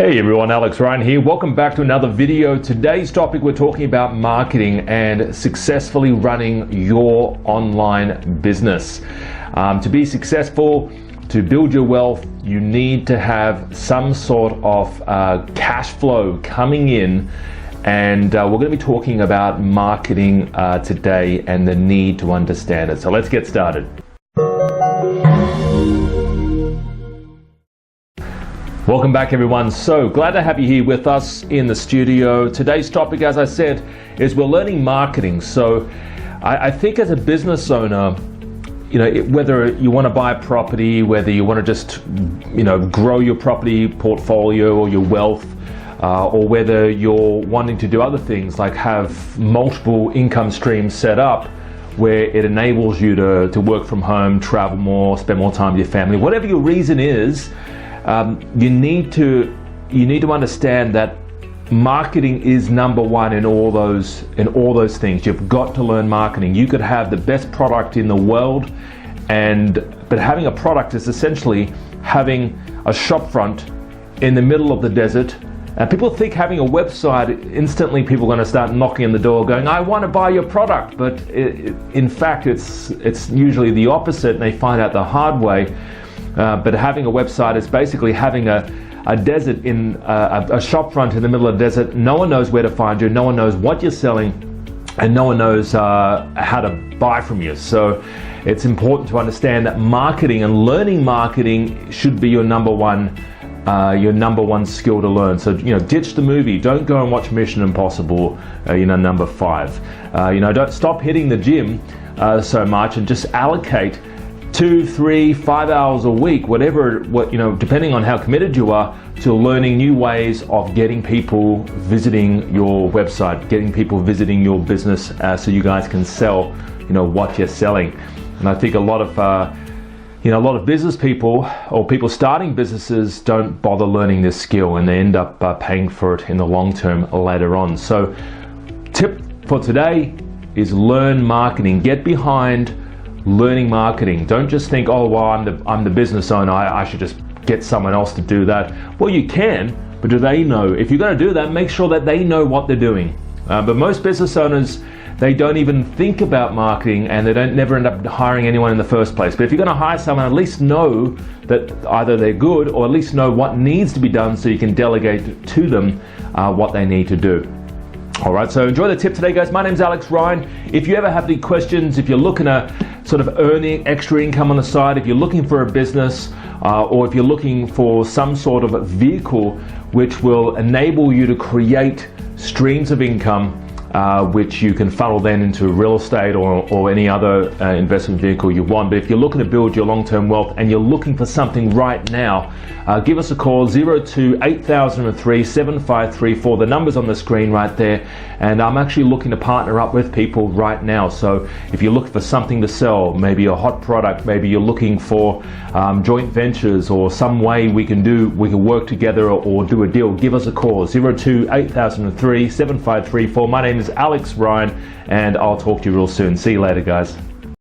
Hey everyone, Alex Ryan here. Welcome back to another video. Today's topic, we're talking about marketing and successfully running your online business. To be successful, to build your wealth, you need to have some sort of cash flow coming in. And we're going to be talking about marketing today and the need to understand it. So let's get started. Welcome back everyone. So glad to have you here with us in the studio. Today's topic, as I said, is we're learning marketing. So I think as a business owner, whether you want to buy a property, whether you want to just, grow your property portfolio or your wealth, or whether you're wanting to do other things like have multiple income streams set up where it enables you to work from home, travel more, spend more time with your family, whatever your reason is, you need to understand that marketing is number one in all those things. You've got to learn marketing. You could have the best product in the world, but having a product is essentially having a shop front in the middle of the desert. And people think having a website, instantly people are going to start knocking on the door going, I want to buy your product. But in fact, it's usually the opposite, and they find out the hard way. But having a website is basically having a desert in a shop front in the middle of the desert. No one knows where to find you, no one knows what you're selling, and no one knows how to buy from you. So it's important to understand that marketing and learning marketing should be your number one skill to learn. So ditch the movie. Don't go and watch Mission Impossible, number 5. Don't stop hitting the gym so much, and just allocate 2, 3, 5 hours a week, depending on how committed you are, to learning new ways of getting people visiting your website, getting people visiting your business, so you guys can sell, what you're selling. And I think a lot of business people or people starting businesses don't bother learning this skill, and they end up paying for it in the long term later on. So, tip for today is learn marketing. Get behind learning marketing. Don't just think, oh well, I'm the business owner, I should just get someone else to do that. Well, you can, but do they know? If you're going to do that, make sure that they know what they're doing. But most business owners, they don't even think about marketing, and they never end up hiring anyone in the first place. But if you're going to hire someone, at least know that either they're good, or at least know what needs to be done, so you can delegate to them what they need to do. All right, so enjoy the tip today, guys. My name's Alex Ryan. If you ever have any questions, if you're looking to sort of earning extra income on the side, if you're looking for a business, or if you're looking for some sort of vehicle which will enable you to create streams of income, which you can funnel then into real estate or any other investment vehicle you want. But if you're looking to build your long-term wealth and you're looking for something right now, give us a call, 02-8003-7534. The number's on the screen right there. And I'm actually looking to partner up with people right now. So if you're looking for something to sell, maybe a hot product, maybe you're looking for joint ventures or some way we can work together or do a deal, give us a call, 02-8003-7534. My name is Alex Ryan, and I'll talk to you real soon. See you later, guys.